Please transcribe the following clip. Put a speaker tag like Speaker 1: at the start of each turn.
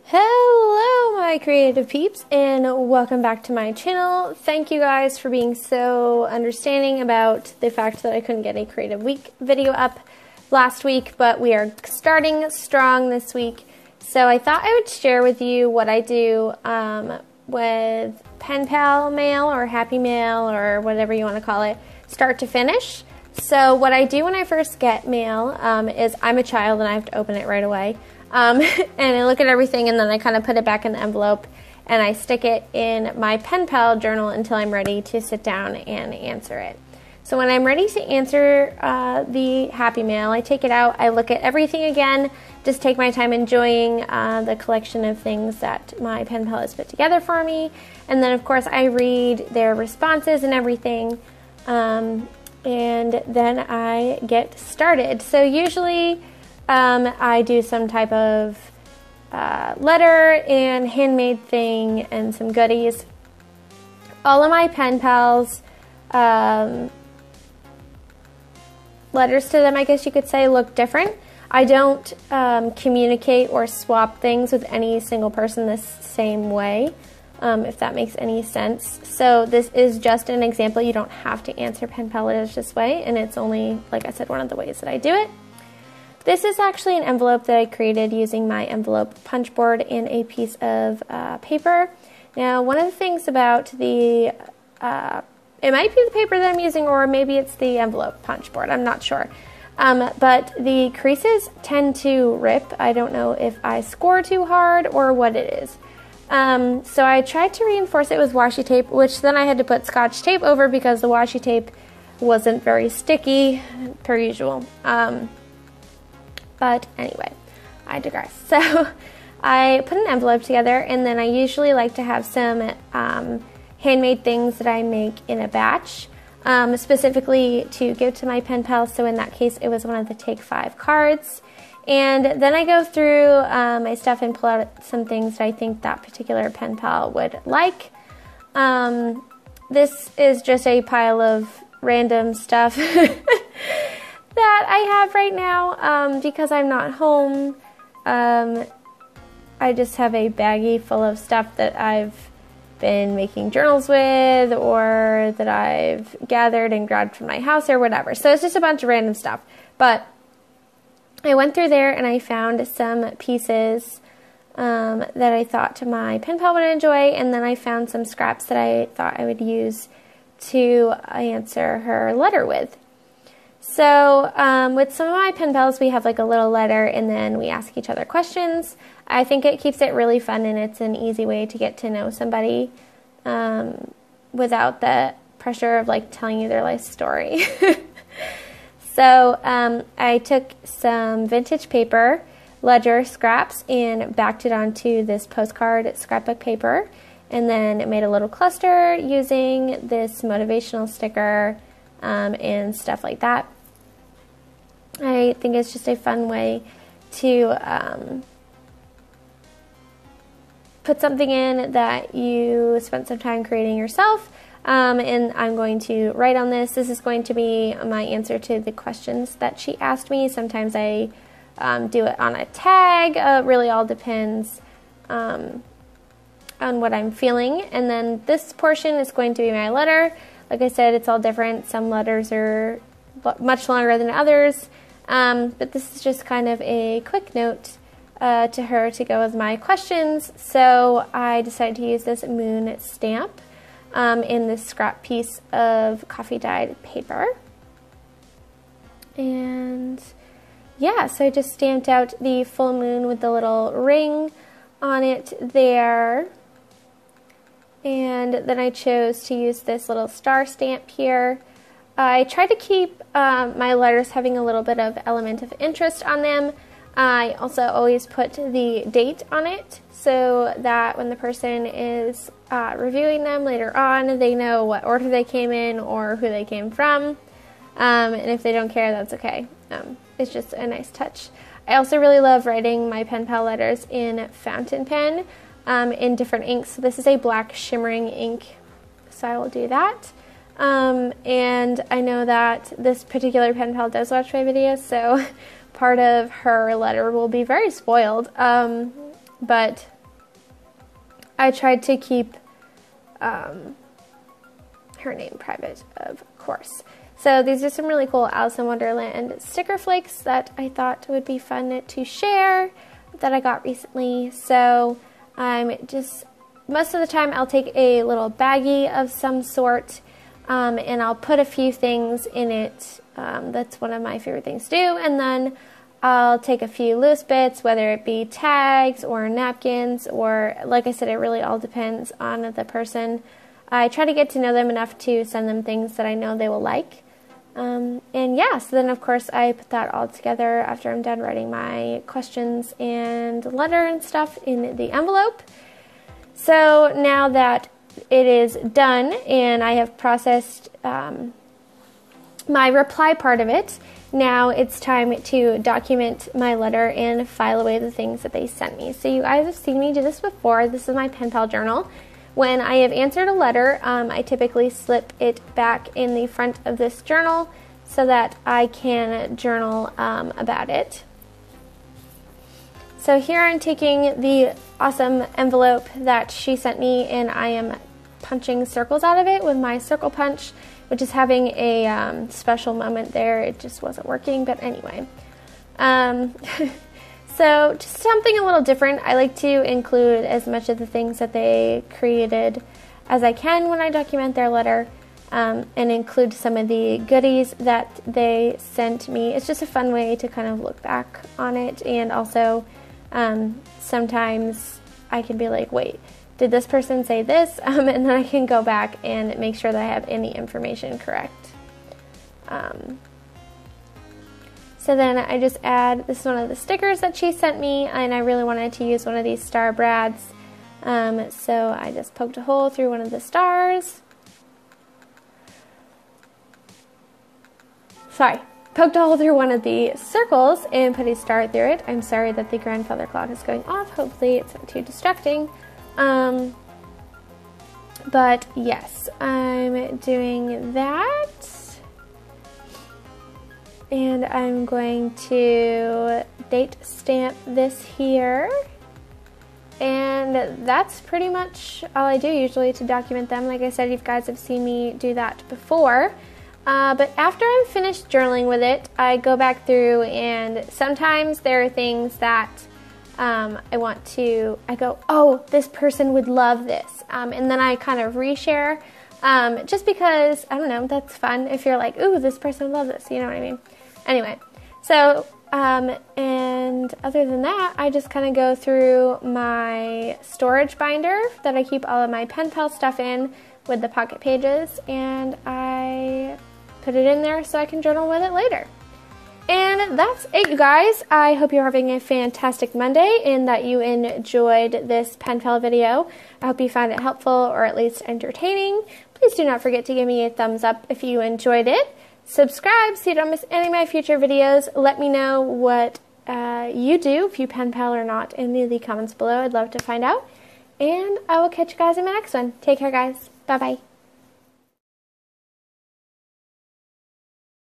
Speaker 1: Hello my creative peeps, and welcome back to my channel. Thank you guys for being so understanding about the fact that I couldn't get a creative week video up last week, but we are starting strong this week. So I thought I would share with you what I do with pen pal mail or happy mail or whatever you want to call it, start to finish. So what I do when I first get mail is I'm a child and I have to open it right away. And I look at everything and then I kind of put it back in the envelope and I stick it in my pen pal journal until I'm ready to sit down and answer it. So when I'm ready to answer the happy mail, I take it out, I look at everything again, just take my time enjoying the collection of things that my pen pal has put together for me. And then of course I read their responses and everything, and then I get started. So usually I do some type of letter and handmade thing and some goodies. All of my pen pals, letters to them, I guess you could say, look different. I don't communicate or swap things with any single person the same way, if that makes any sense. So this is just an example. You don't have to answer pen pal letters this way, and it's only, like I said, one of the ways that I do it. This is actually an envelope that I created using my envelope punch board and a piece of paper. Now, one of the things about the, it might be the paper that I'm using, or maybe it's the envelope punch board, I'm not sure. But the creases tend to rip. I don't know if I score too hard or what it is. So I tried to reinforce it with washi tape, which then I had to put Scotch tape over because the washi tape wasn't very sticky, per usual. But anyway, I digress. So I put an envelope together, and then I usually like to have some handmade things that I make in a batch, specifically to give to my pen pals. So in that case, it was one of the Take 5 cards. And then I go through my stuff and pull out some things that I think that particular pen pal would like. This is just a pile of random stuff that I have right now because I'm not home. I just have a baggie full of stuff that I've been making journals with, or that I've gathered and grabbed from my house or whatever. So it's just a bunch of random stuff. But I went through there and I found some pieces that I thought my pen pal would enjoy, and then I found some scraps that I thought I would use to answer her letter with. So with some of my pen pals, we have like a little letter and then we ask each other questions. I think it keeps it really fun, and it's an easy way to get to know somebody without the pressure of like telling you their life story. So I took some vintage paper, ledger scraps, and backed it onto this postcard scrapbook paper, and then made a little cluster using this motivational sticker and stuff like that. I think it's just a fun way to put something in that you spent some time creating yourself. And I'm going to write on this. This is going to be my answer to the questions that she asked me. Sometimes I do it on a tag. It really all depends on what I'm feeling. And then this portion is going to be my letter. Like I said, it's all different. Some letters are much longer than others. But this is just kind of a quick note to her to go with my questions. So I decided to use this moon stamp in this scrap piece of coffee dyed paper. And yeah, so I just stamped out the full moon with the little ring on it there. And then I chose to use this little star stamp here. I tried to keep my letters having a little bit of element of interest on them. I also always put the date on it so that when the person is reviewing them later on, they know what order they came in or who they came from. And if they don't care, that's okay. It's just a nice touch. I also really love writing my pen pal letters in fountain pen in different inks. So this is a black shimmering ink, so I will do that. And I know that this particular pen pal does watch my videos, so part of her letter will be very spoiled, but I tried to keep her name private, of course. So these are some really cool Alice in Wonderland sticker flakes that I thought would be fun to share that I got recently. So most of the time I'll take a little baggie of some sort and I'll put a few things in it. That's one of my favorite things to do. And then I'll take a few loose bits, whether it be tags or napkins, or like I said, it really all depends on the person. I try to get to know them enough to send them things that I know they will like. And yeah, so then of course I put that all together after I'm done writing my questions and letter and stuff in the envelope. So now that it is done and I have processed my reply part of it, now it's time to document my letter and file away the things that they sent me. So you guys have seen me do this before. This is my pen pal journal. When I have answered a letter, I typically slip it back in the front of this journal so that I can journal about it. So here I'm taking the awesome envelope that she sent me and I am punching circles out of it with my circle punch, which is having a special moment there. It just wasn't working, but anyway. So just something a little different. I like to include as much of the things that they created as I can when I document their letter, and include some of the goodies that they sent me. It's just a fun way to kind of look back on it, and also sometimes I can be like, wait, did this person say this? And then I can go back and make sure that I have any information correct. So then I just add, this is one of the stickers that she sent me, and I really wanted to use one of these star brads. So I just poked a hole through one of the stars. Poked a hole through one of the circles and put a star through it. I'm sorry that the grandfather clock is going off. Hopefully it's not too distracting. But yes, I'm doing that. And I'm going to date stamp this here. And that's pretty much all I do usually to document them. Like I said, you guys have seen me do that before. But after I'm finished journaling with it, I go back through, and sometimes there are things that I go, oh, this person would love this. And then I kind of reshare, just because, I don't know, that's fun if you're like, ooh, this person would love this, you know what I mean? Anyway, so, and other than that, I just kind of go through my storage binder that I keep all of my pen pal stuff in with the pocket pages, and I put it in there so I can journal with it later. And that's it, you guys. I hope you're having a fantastic Monday and that you enjoyed this pen pal video. I hope you found it helpful or at least entertaining. Please do not forget to give me a thumbs up if you enjoyed it. Subscribe so you don't miss any of my future videos. Let me know what you do, if you pen pal or not, in the comments below. I'd love to find out. And I will catch you guys in my next one. Take care, guys. Bye-bye.